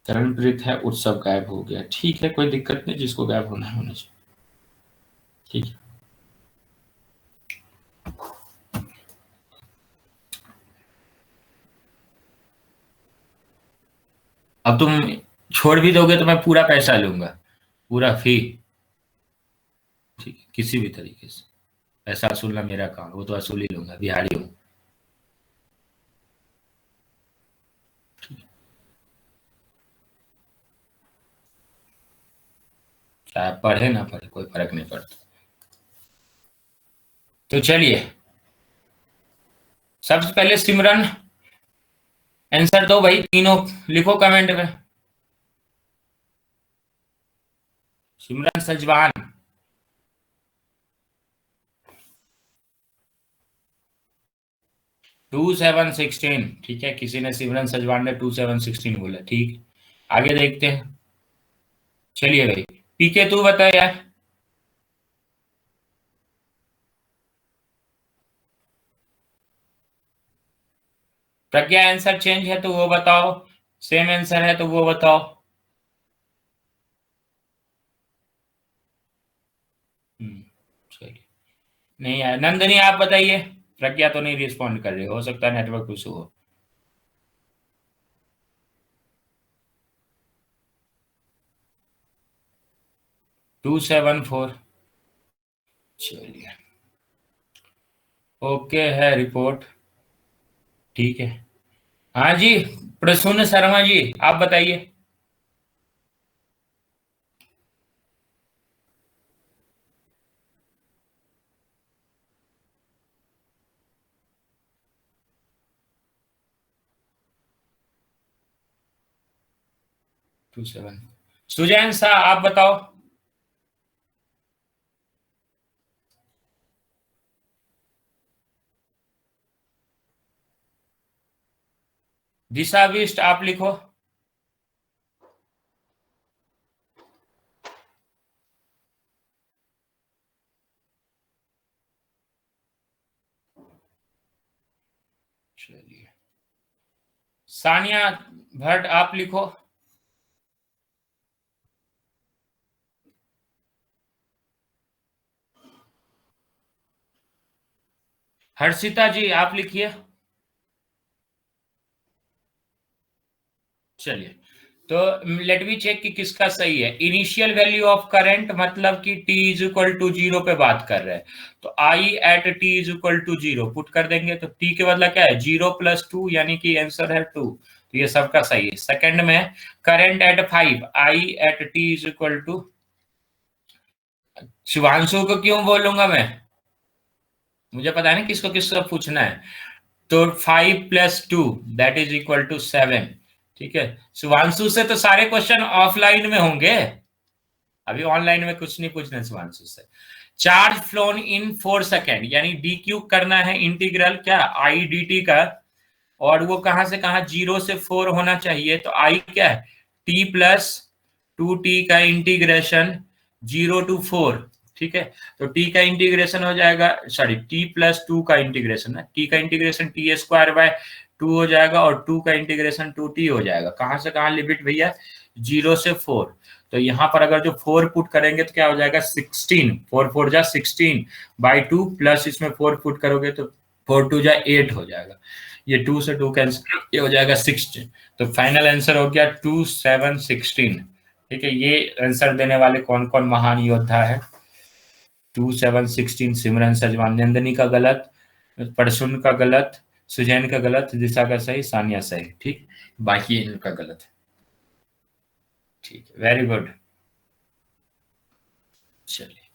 करणप्रीत है, उत्सव गायब हो गया। ठीक है, कोई दिक्कत नहीं, जिसको गायब होना है होना चाहिए। ठीक है, अब तुम छोड़ भी दोगे तो मैं पूरा पैसा लूंगा, पूरा फी। ठीक है, किसी भी तरीके से पैसा वसूलना मेरा काम, वो तो वसूल ही लूंगा, बिहारी हूँ। चाहे पढ़े ना पढ़े कोई फर्क नहीं पड़ता। तो चलिए, सबसे पहले सिमरन आंसर दो भाई, तीनों लिखो कमेंट में। सिमरन सजवान, टू 716। ठीक है, किसी ने, सिमरन सजवान ने 2716 बोला। ठीक, आगे देखते हैं। चलिए भाई, पीके तू बता यार। प्रज्ञा आंसर चेंज है तो वो बताओ, सेम आंसर है तो वो बताओ। चलिए, नहीं यार, नंदनी आप बताइए। प्रज्ञा तो नहीं रिस्पॉन्ड कर रही, हो सकता है नेटवर्क इशू हो। टू 7 4। चलिए, ओके है रिपोर्ट। ठीक है, हाँ जी, प्रसून शर्मा जी आप बताइए। 27। सुजैन सा आप बताओ। दिशा विष्ट आप लिखो। चलिए सानिया भट्ट आप लिखो। हर्षिता जी आप लिखिए। चलिए तो लेट मी चेक कि किसका सही है। इनिशियल वैल्यू ऑफ करंट मतलब कि t इज इक्वल टू 0 पे बात कर रहे हैं, तो I at t is equal to 0 put कर देंगे, तो t के बदला क्या है 0 प्लस 2, यानी कि आंसर है 2, तो ये सबका सही है। सेकंड में current at 5 I at t is equal to, Shivanshu को क्यों बोलूंगा मैं, मुझे पता है ना किसको किसको पूछना है। तो 5 plus 2 that is equal to 7। ठीक है, शिवांशु से तो सारे क्वेश्चन ऑफलाइन में होंगे, अभी ऑनलाइन में कुछ नहीं पूछना शिवांशु से। चार्ज फ्लोन इन 4 सेकेंड, यानी डी क्यू करना है इंटीग्रल क्या आई डी टी का, और वो कहां से कहां 0 से 4 होना चाहिए, तो आई क्या है t प्लस 2t का इंटीग्रेशन 0 to 4। ठीक है, तो t का इंटीग्रेशन हो जाएगा, सॉरी t प्लस 2 का इंटीग्रेशन है, t का इंटीग्रेशन t स्क्वायर बाय 2 हो जाएगा, और 2 का इंटीग्रेशन 2t हो जाएगा। कहां से कहां लिमिट भैया 0 से 4, तो यहाँ पर अगर जो 4 पुट करेंगे तो क्या हो जाएगा 16, 4 4 जा 16 बाई 2 प्लस इसमें 4 पुट करोगे तो 4 2 जा 8 हो जाएगा, ये 2 से 2 कैंसिल, ये हो जाएगा 16। तो फाइनल आंसर हो गया 2 7 16। ठीक है, ये आंसर देने वाले कौन कौन महान योद्धा है। 2 7 16 सिमरन सजवान नंदनी का गलत, परसुन का गलत, सुजैन का गलत, दिशा का सही, सानिया सही। ठीक, बाकी इनका गलत। ठीक है, वेरी गुड। चलिए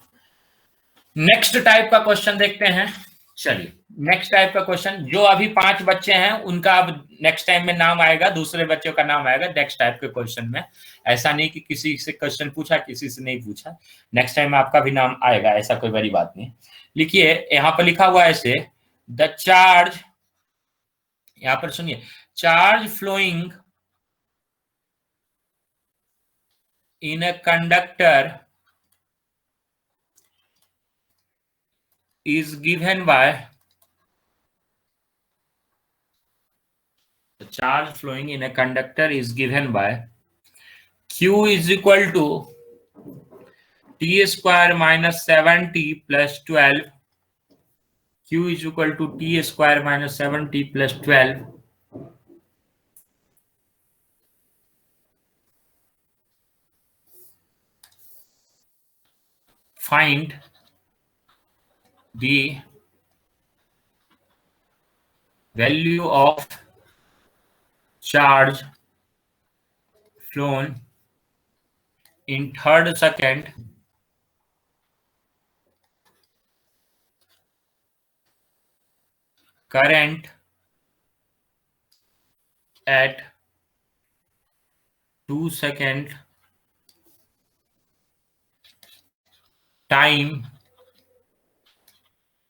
नेक्स्ट टाइप का क्वेश्चन देखते हैं। चलिए नेक्स्ट टाइप का क्वेश्चन, जो अभी 5 बच्चे हैं उनका अब नेक्स्ट टाइम में नाम आएगा, दूसरे बच्चों का नाम आएगा नेक्स्ट टाइप के क्वेश्चन में। ऐसा नहीं कि किसी से क्वेश्चन पूछा किसी से नहीं पूछा, नेक्स्ट टाइम आपका भी नाम आएगा, ऐसा कोई बड़ी बात नहीं। लिखिए यहाँ पर लिखा हुआ है ऐसे, द चार्ज, यहाँ पर सुनिए, charge flowing in a conductor is given by, the charge flowing in a conductor is given by q is equal to t square minus 7t plus 12, q is equal to t square minus 7t plus 12, find the value of charge flown in third second current at 2 second time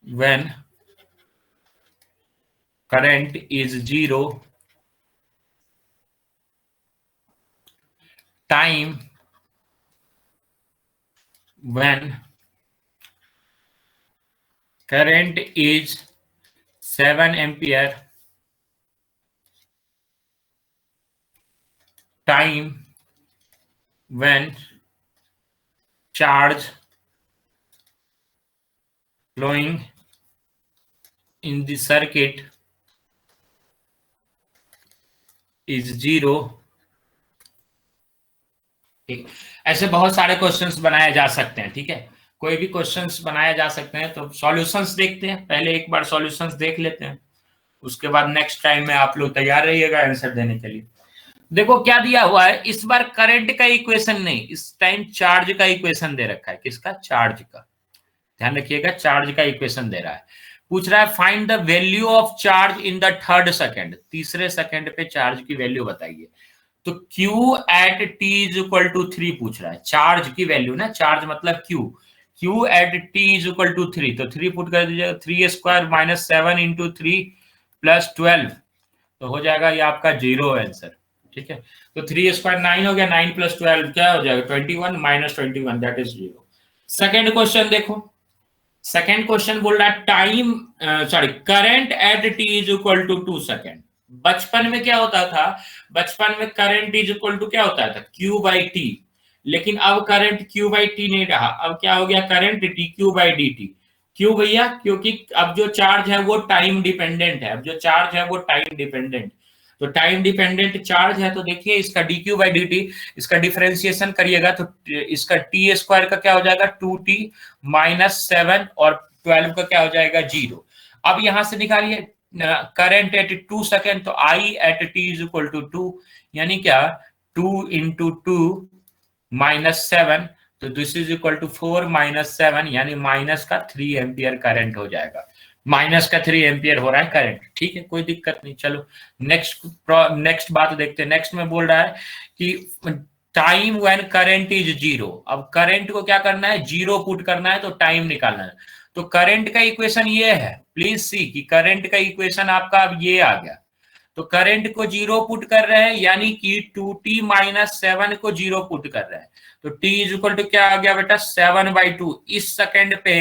when current is 0, time when current is 7 ampere, time when charge flowing in the circuit is 0। ठीक, ऐसे बहुत सारे questions बनाए जा सकते हैं। ठीक है, कोई भी क्वेश्चंस बनाए जा सकते हैं, तो सॉल्यूशंस देखते हैं, पहले एक बार सॉल्यूशंस देख लेते हैं, उसके बाद नेक्स्ट टाइम में आप लोग तैयार रहिएगा आंसर देने के लिए। देखो क्या दिया हुआ है, इस बार करंट का इक्वेशन नहीं, इस टाइम चार्ज का इक्वेशन दे रखा है। किसका, चार्ज का, ध्यान रखिएगा, चार्ज का इक्वेशन दे रहा है। पूछ रहा है find the value of charge in the third second, तीसरे सेकंड पे चार्ज की वैल्यू बताइए। तो Q at t is equal to 3 पूछ रहा है, चार्ज की वैल्यू ना, चार्ज मतलब Q at t is equal to 3, तो 3 पुट कर दीजिएगा, 3 स्क्वायर माइनस 7 इंटू 3 प्लस 12, तो हो जाएगा ये आपका 0 आंसर। ठीक है, तो 3 स्क्वायर 9 हो गया, 9 प्लस 12 क्या हो जाएगा 21 minus 21, that is 0। Second question देखो, सेकेंड क्वेश्चन बोल रहा है time sorry current at t is equal to 2 second. बचपन में क्या होता था, बचपन में करंट इज इक्वल टू क्या होता था Q बाई टी, लेकिन अब करंट Q बाई टी नहीं रहा, अब क्या हो गया current D q by d T. क्यों भैया, क्योंकि अब जो चार्ज है वो टाइम डिपेंडेंट है, अब जो चार्ज है वो टाइम डिपेंडेंट, तो टाइम डिपेंडेंट चार्ज है, तो देखिए इसका D q by d T, इसका डिफरेंशिएशन करिएगा तो इसका टी स्क्वायर का क्या हो जाएगा 2t माइनस 7 और 12 का क्या हो जाएगा 0। अब यहां से निकालिए करंट एट 2 सेकेंड, तो I at t is equal to 2, यानी क्या 2 इंटू 2 माइनस 7, तो this is equal to 4 minus 7, यानी माइनस का 3 एम्पियर करंट हो जाएगा, माइनस का 3 एम्पियर हो रहा है करंट। ठीक है, कोई दिक्कत नहीं। चलो नेक्स्ट बात देखते हैं। नेक्स्ट में बोल रहा है कि टाइम व्हेन करंट इज 0, अब करंट को क्या करना है 0 पुट करना है, तो टाइम निकालना है। तो करंट का इक्वेशन ये है, प्लीज सी कि करंट का इक्वेशन आपका अब ये आ गया, तो करंट को 0 पुट कर रहे हैं, यानी कि 2t माइनस 7 को 0 पुट कर रहे हैं, तो t इज इक्वल टू क्या आ गया बेटा 7/2। इस सेकंड पे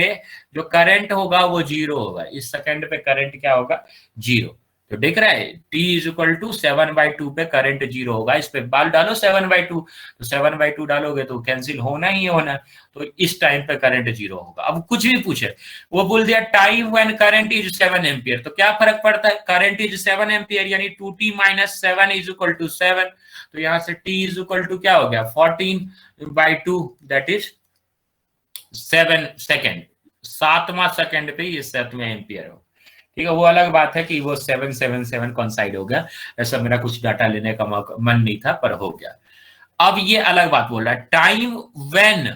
जो करंट होगा वो 0 होगा, इस सेकंड पे करंट क्या होगा 0, तो देख रहा है t इज इक्वल टू 7/2 पे करंट 0 होगा। इस पे बाल डालो 7/2, तो 7/2 डालोगे तो कैंसिल होना ही होना, तो इस टाइम पे करंट 0 होगा। अब कुछ भी पूछे, वो बोल दिया time when current is 7 ampere, तो क्या फर्क पड़ता है, करंट इज 7 एम्पियर यानी 2t minus 7 is equal to 7, तो यहां से t इज इक्वल टू क्या हो गया 14/2, दैट इज 7 सेकेंड, 7वां सेकेंड पे ये 7वें एम्पियर हो। ठीक है, वो अलग बात है कि वो 777 कॉन्साइड हो गया, ऐसा मेरा कुछ डाटा लेने का मन नहीं था पर हो गया। अब ये अलग बात बोल रहा है time when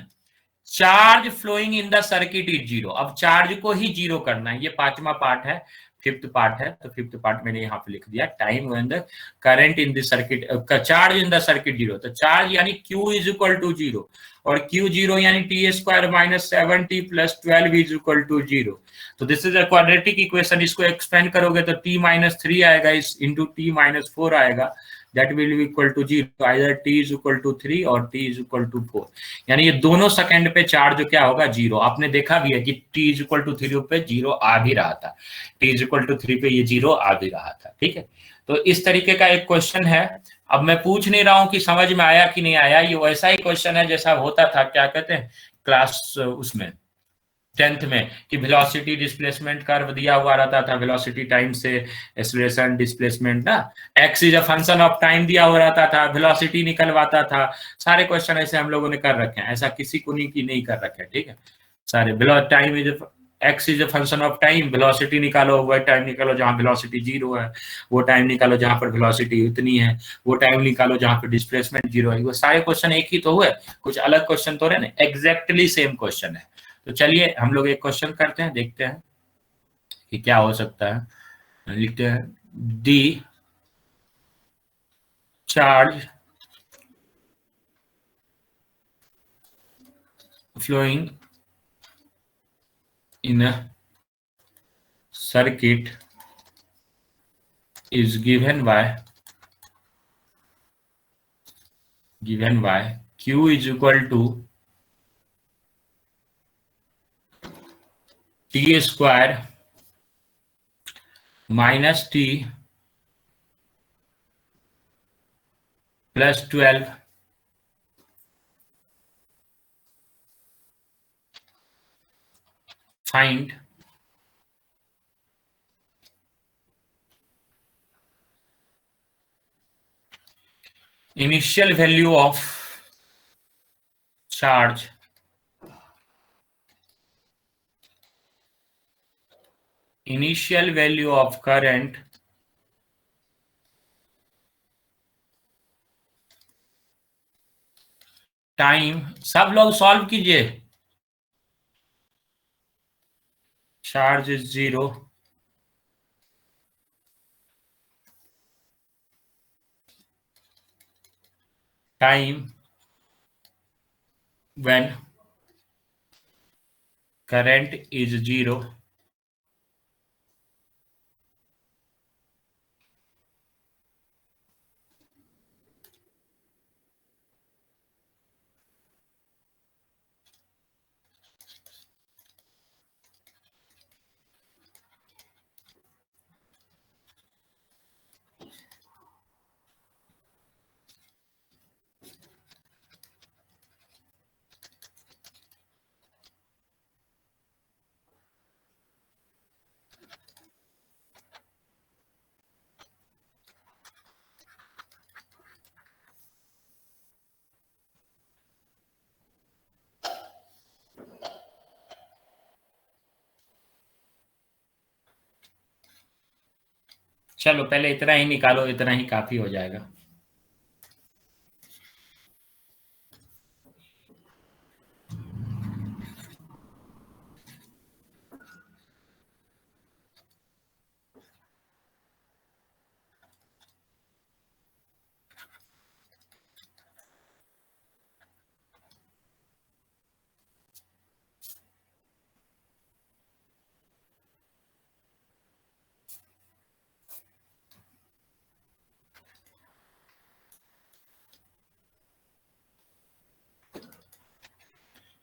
charge flowing in the circuit is 0, अब चार्ज को ही 0 करना है, ये 5वां पार्ट है, 5th पार्ट है, तो 5th पार्ट मैंने यहाँ पे लिख दिया time when the current in the circuit charge in the circuit 0, तो चार्ज यानी Q इज इक्वल टू 0 और Q0 यानी t square minus 7t plus 12 is equal to 0, तो this is a quadratic equation. इसको एक्सपेंड करोगे तो t minus 3 आएगा, इस इंटू t माइनस 4 आएगा, that will be equal to 0, either t is equal to 3 और t is equal to 4, यानी ये दोनों सेकंड पे चार्ज क्या होगा 0। आपने देखा भी है कि t is equal to 3 पे 0 आ भी रहा था, t is equal to 3 पे ये 0 आ भी रहा था। ठीक है, तो इस तरीके का एक क्वेश्चन है। अब मैं पूछ नहीं रहा हूं कि समझ में आया कि नहीं आया, ये वैसा ही क्वेश्चन है जैसा होता था, क्या कहते हैं क्लास उसमें 10th में, कि वेलोसिटी डिस्प्लेसमेंट कर्व दिया हुआ रहता था, वेलोसिटी टाइम से एक्सीलरेशन डिस्प्लेसमेंट ना, x is a function of time दिया हुआ रहता था, वेलोसिटी निकलवाता था। सारे क्वेश्चन ऐसे हम लोगों ने कर रखे हैं, ऐसा किसी को नहीं कर रखे। ठीक है, सारे time is x is a function of time, velocity निकालो, वह टाइम निकालो जहां वेलोसिटी 0 है, वो टाइम निकालो जहां पर वेलोसिटी उतनी है, वो टाइम निकालो जहां पर डिस्प्लेसमेंट 0 है। वो सारे क्वेश्चन एक ही तो हुए, कुछ अलग क्वेश्चन तो रहे ना, एग्जैक्टली सेम क्वेश्चन है। तो चलिए हम लोग एक क्वेश्चन करते हैं, देखते हैं कि क्या हो सकता है। लिखते हैं D charge flowing in a circuit is given by Q is equal to t square minus t plus 12 find initial value of charge initial value of current time, सब लोग सॉल्व कीजिए, charge is 0, time when current is 0 चलो पहले इतना ही निकालो, इतना ही काफी हो जाएगा।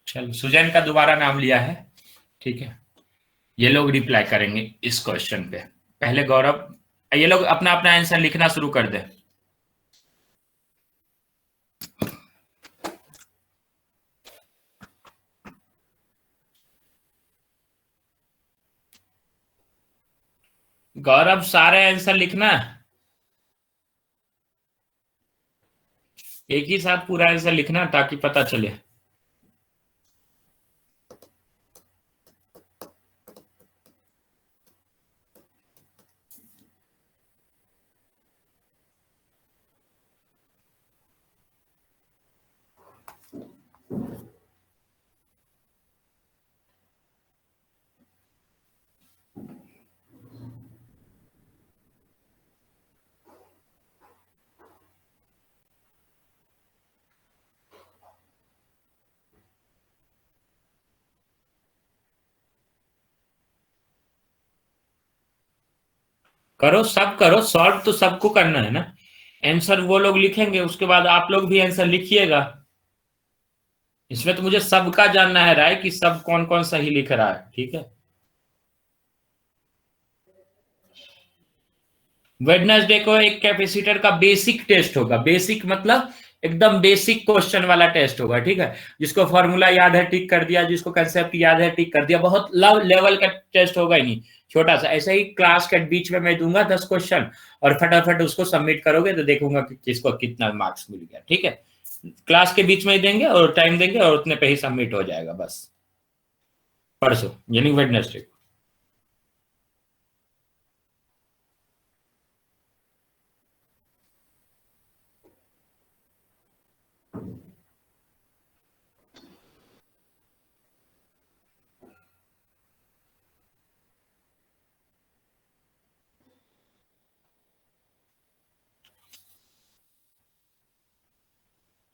चलो सुजैन का दोबारा नाम लिया है, ठीक है। ये लोग रिप्लाई करेंगे इस क्वेश्चन पे। पहले गौरव, ये लोग अपना अपना आंसर लिखना शुरू कर दे। गौरव सारे आंसर लिखना, एक ही साथ पूरा आंसर लिखना ताकि पता चले। करो, सब करो, सॉल्व तो सबको करना है ना। आंसर वो लोग लिखेंगे, उसके बाद आप लोग भी आंसर लिखिएगा। इसमें तो मुझे सबका जानना है राय कि सब कौन कौन सही लिख रहा है, ठीक है। वेडनेसडे को एक कैपेसिटर का बेसिक टेस्ट होगा। बेसिक मतलब एकदम बेसिक क्वेश्चन वाला टेस्ट होगा, ठीक है। जिसको फॉर्मूला याद है टिक कर दिया, जिसको कंसेप्ट याद है टिक कर दिया। बहुत लव लेवल का टेस्ट होगा ही नहीं, छोटा सा। ऐसे ही क्लास के बीच में मैं दूंगा 10 क्वेश्चन और फटाफट उसको सबमिट करोगे तो देखूंगा कि किसको कितना मार्क्स मिल गया, ठीक है। क्लास के बीच में ही देंगे और टाइम देंगे और उतने पे ही सबमिट हो जाएगा बस। परसों यानी वेडनेसडे।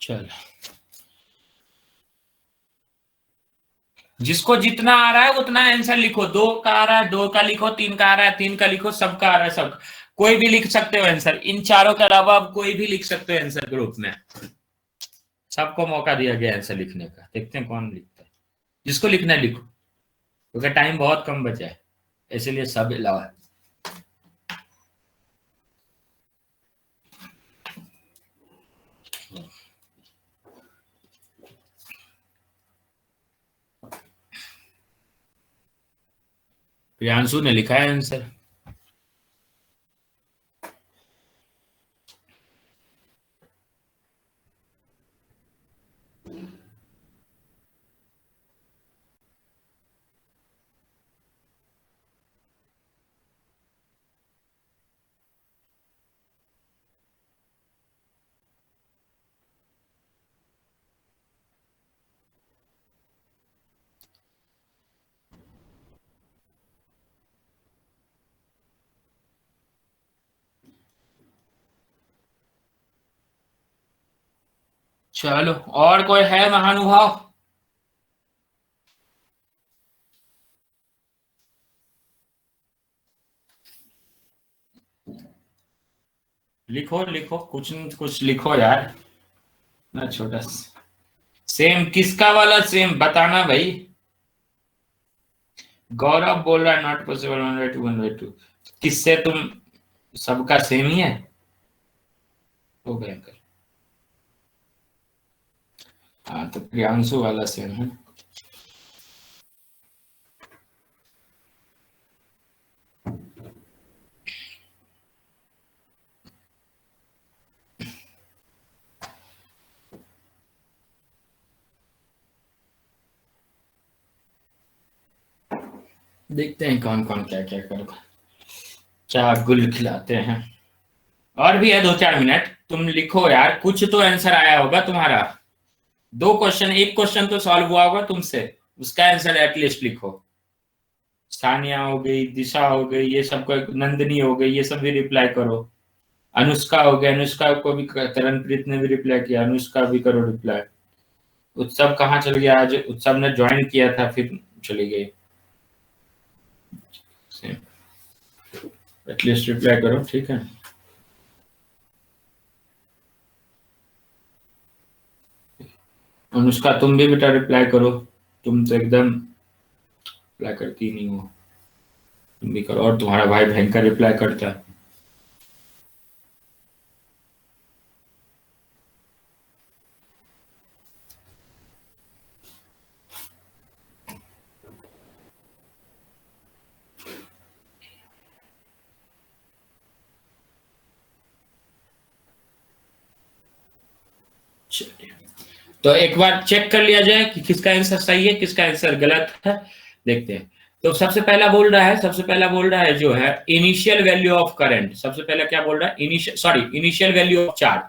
चल, जिसको जितना आ रहा है उतना आंसर लिखो। 2 का आ रहा है 2 का लिखो, 3 का आ रहा है 3 का लिखो, सबका आ रहा है सब। कोई भी लिख सकते हो आंसर, इन चारों के अलावा आप कोई भी लिख सकते हो आंसर ग्रुप में। सबको मौका दिया गया आंसर लिखने का। देखते हैं कौन लिखता है। जिसको लिखना है लिखो, क्योंकि टाइम बहुत कम बचा है, इसलिए सब अलावा है। प्रियांशु ने लिखा है आंसर। चलो, और कोई है महानुभाव? लिखो लिखो, कुछ कुछ लिखो यार, ना छोटा। सेम किसका वाला सेम बताना भाई। गौरव बोल रहा है नॉट पॉसिबल 1/2 1/2। किससे तुम सबका सेम ही है? हो गया कर। हाँ तो प्रियांशु वाला सेम है। देखते हैं कौन कौन क्या क्या करोगा। चाह गुल खिलाते हैं। और भी है 2-4 मिनट, तुम लिखो यार, कुछ तो आंसर आया होगा तुम्हारा। 2 क्वेश्चन, एक क्वेश्चन तो सॉल्व हुआ होगा तुमसे, उसका आंसर एटलीस्ट लिखो। सानिया हो गई, दिशा हो गई, ये सबको, नंदिनी हो गई, ये सब भी रिप्लाई करो। अनुष्का हो गया, अनुष्का को भी तरनप्रीत ने भी रिप्लाई किया, अनुष्का भी करो रिप्लाई। उत्सव कहाँ चल गया? आज उत्सव ने ज्वाइन किया था फिर चली गई। एटलीस्ट रिप्लाई करो, ठीक है। अनुष्का तुम भी बेटा रिप्लाई करो, तुम तो एकदम रिप्लाई करती नहीं हो। तुम भी करो, और तुम्हारा भाई भयंकर रिप्लाई करता है। तो एक बार चेक कर लिया जाए कि किसका आंसर सही है, किसका आंसर गलत है। देखते हैं। तो सबसे पहला बोल रहा है जो है इनिशियल वैल्यू ऑफ करंट। सबसे पहले क्या बोल रहा है? इनिशियल वैल्यू ऑफ चार्ज,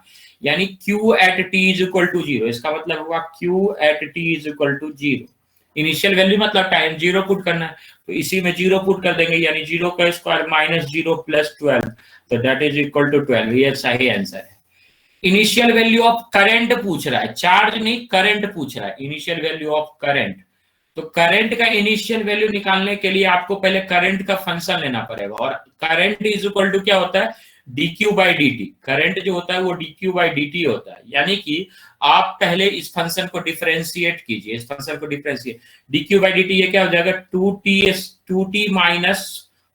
यानी Q at t is equal to 0। इसका मतलब हुआ Q at t is equal to 0। Initial value मतलब टाइम 0 पुट करना है, तो इसी में 0 पुट कर देंगे, यानी 0 का स्क्वायर माइनस 0 प्लस 12, तो दैट इज इक्वल टू 12। ये सही आंसर है। इनिशियल वैल्यू ऑफ करंट पूछ रहा है, चार्ज नहीं, करंट पूछ रहा है। इनिशियल वैल्यू ऑफ करंट, तो करंट का इनिशियल वैल्यू निकालने के लिए आपको पहले करंट का फंक्शन लेना पड़ेगा, और करंट इज इक्वल टू क्या होता है? dq by dt। करंट जो होता है वो dq बाई dt होता है, यानी कि आप पहले इस फंक्शन को डिफरेंशिएट कीजिए। इस फंक्शन को डिफरेंशिएट, dq बाई dt ये क्या हो जाएगा? 2t minus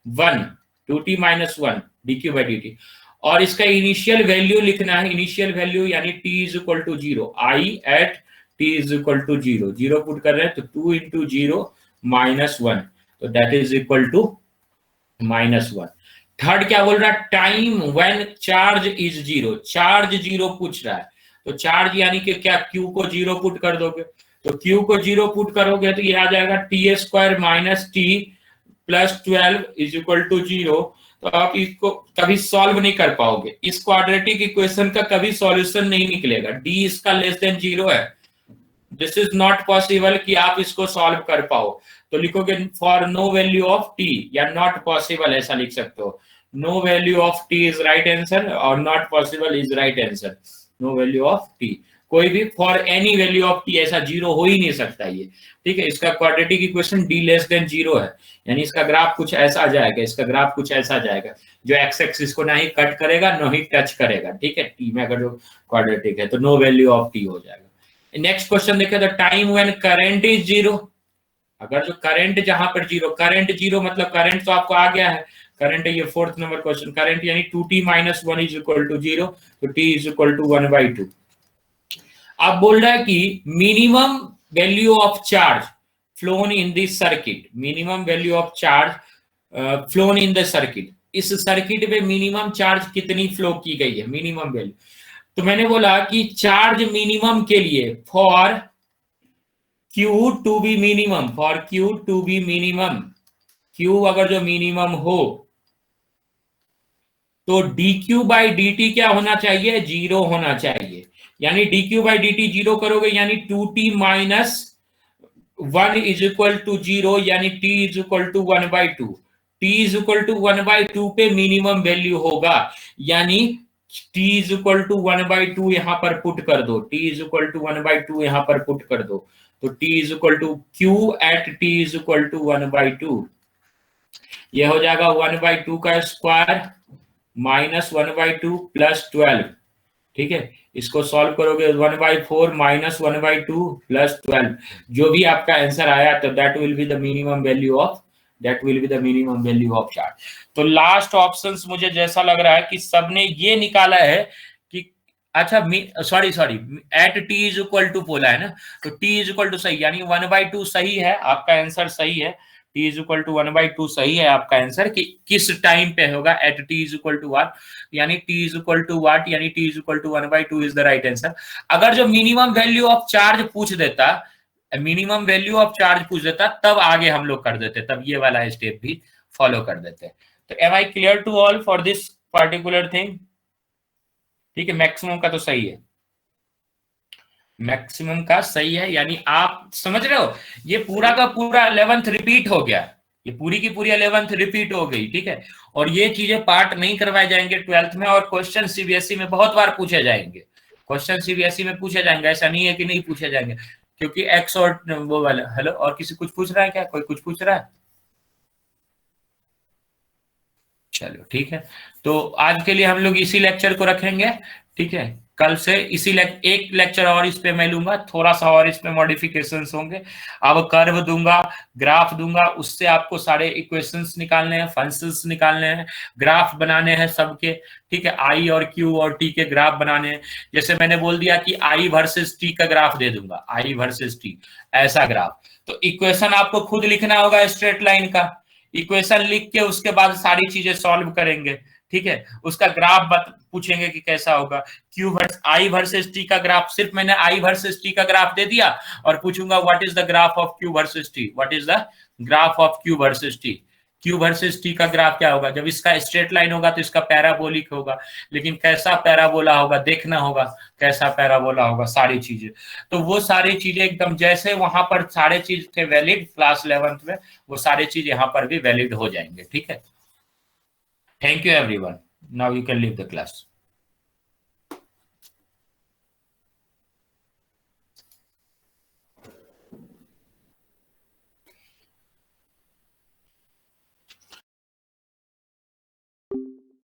1, 2t minus 1 dq by dt। और इसका इनिशियल वैल्यू लिखना है। इनिशियल वैल्यू यानी t is equal to 0, i at t is equal to 0। 0 put कर रहे हैं तो 2 इंटू 0 माइनस 1, तो that is equal to minus 1। Third क्या बोल रहा है? Time when charge is 0। Charge 0 पूछ रहा है, तो चार्ज यानी कि क्या? Q को 0 पुट कर दोगे, तो Q को 0 पुट करोगे तो ये आ जाएगा t square minus t plus 12 is equal to 0। तो आप इसको कभी सॉल्व नहीं कर पाओगे। इस क्वाड्रेटिक इक्वेशन का कभी सॉल्यूशन नहीं निकलेगा। d इसका लेस देन 0 है। दिस इज नॉट पॉसिबल कि आप इसको सॉल्व कर पाओ। तो लिखोगे for no value of t, या नॉट पॉसिबल ऐसा लिख सकते हो। No value of t is right answer, और not possible is right answer. No value of t, कोई भी for any value of t, ऐसा 0 हो ही नहीं सकता ये, ठीक है। इसका quadratic equation d less than 0 है, यानी इसका ग्राफ कुछ ऐसा जाएगा, इसका ग्राफ कुछ ऐसा जाएगा, जो एक्स एक्सिस को ना ही कट करेगा ना ही टच करेगा, ठीक है। t में अगर जो क्वाड्रेटिक है तो नो वैल्यू ऑफ t हो जाएगा। नेक्स्ट क्वेश्चन देखें तो टाइम व्हेन करंट इज 0। अगर जो करंट जहां पर 0, करंट 0 मतलब करंट तो आपको आ गया है, करंट है ये 4th नंबर क्वेश्चन। करंट यानी 2t minus 1 is equal to 0, तो t इज इक्वल टू 1/2। अब बोल रहा है कि minimum value of charge flown in this circuit. Minimum value of charge flown in the circuit. इस सर्किट में मिनिमम चार्ज कितनी फ्लो की गई है, मिनिमम वैल्यू। तो मैंने बोला कि चार्ज मिनिमम के लिए for Q to be minimum, for Q to be minimum, Q अगर जो मिनिमम हो तो dq बाई dt क्या होना चाहिए? 0 होना चाहिए। यानी dq बाई dt 0 करोगे यानी 2t minus 1 is equal to 0, यानी t is equal to 1/2। t is equal to 1/2 पे मिनिमम वैल्यू होगा, यानी t इज इक्वल टू 1/2 यहाँ पर पुट कर दो, t इज इक्वल टू 1/2 यहाँ पर पुट कर दो, तो t is equal to q at t is equal to 1/2, ये हो जाएगा 1/2 का स्क्वायर माइनस 1/2 प्लस 12, ठीक है। इसको सॉल्व करोगे 1/4 माइनस 1/2 प्लस 12, जो भी आपका आंसर आया तो that will be the minimum value of charge. तो लास्ट ऑप्शंस मुझे जैसा लग रहा है कि सबने ये निकाला है कि अच्छा sorry at t is equal to बोला है ना, तो टी इज इक्वल टू सही, यानी 1/2 सही है, आपका आंसर सही है, t इज इक्वल टू 1/2 सही है आपका आंसर, कि किस टाइम पे होगा at t is equal to what, यानी t is equal to what, यानी t is equal to 1/2 is the right answer. अगर जो मिनिमम वैल्यू ऑफ चार्ज पूछ देता, मिनिमम वैल्यू ऑफ चार्ज पूछ देता, तब आगे हम लोग कर देते, तब ये वाला स्टेप भी फॉलो कर देते। तो am I clear to all for this particular thing? ठीक है, मैक्सिमम का तो सही है, मैक्सिमम का सही है, यानी आप समझ रहे हो, ये पूरा का पूरा 11th रिपीट हो गया, ये पूरी की पूरी 11th रिपीट हो गई, ठीक है। और ये चीजें पार्ट नहीं करवाए जाएंगे 12th में, और क्वेश्चन सीबीएसई में बहुत बार पूछे जाएंगे, क्वेश्चन सीबीएसई में पूछे जाएंगे, ऐसा नहीं है कि नहीं पूछे जाएंगे, क्योंकि एक्स और वो वाला। हेलो, और किसी कुछ पूछ रहा है क्या? कोई कुछ पूछ रहा है? चलो ठीक है, तो आज के लिए हम लोग इसी लेक्चर को रखेंगे, ठीक है। कल से इसी एक लेक्चर और इस पे मैं लूंगा, थोड़ा सा और इसमें मॉडिफिकेशंस होंगे। अब कर्व दूंगा, ग्राफ दूंगा, उससे आपको सारे इक्वेशंस निकालने हैं, फंक्शंस निकालने हैं, ग्राफ बनाने हैं सबके, ठीक है। आई और क्यू और टी के ग्राफ बनाने हैं। जैसे मैंने बोल दिया कि आई वर्सेस टी का ग्राफ दे दूंगा, आई वर्सेस टी, ऐसा ग्राफ। तो इक्वेशन आपको खुद लिखना होगा स्ट्रेट लाइन का, इक्वेशन लिख के उसके बाद सारी चीजें सॉल्व करेंगे, ठीक है। उसका ग्राफ पूछेंगे कि कैसा होगा, आई वर्सेस टी का ग्राफ, सिर्फ मैंने आई वर्सेस टी का ग्राफ दे दिया और पूछूंगा what is the graph of Q versus T, what is the graph of Q versus T. Q versus T का ग्राफ क्या होगा? जब इसका स्ट्रेट लाइन होगा तो इसका पैराबोलिक होगा, लेकिन कैसा पैराबोला होगा देखना होगा, कैसा पैराबोला होगा, सारी चीजें। तो वो सारी चीजें एकदम जैसे वहां पर सारे चीज थे वैलिड क्लास 11th में, वो सारी चीज यहाँ पर भी वैलिड हो जाएंगे, ठीक है। Thank you everyone, now you can leave the class.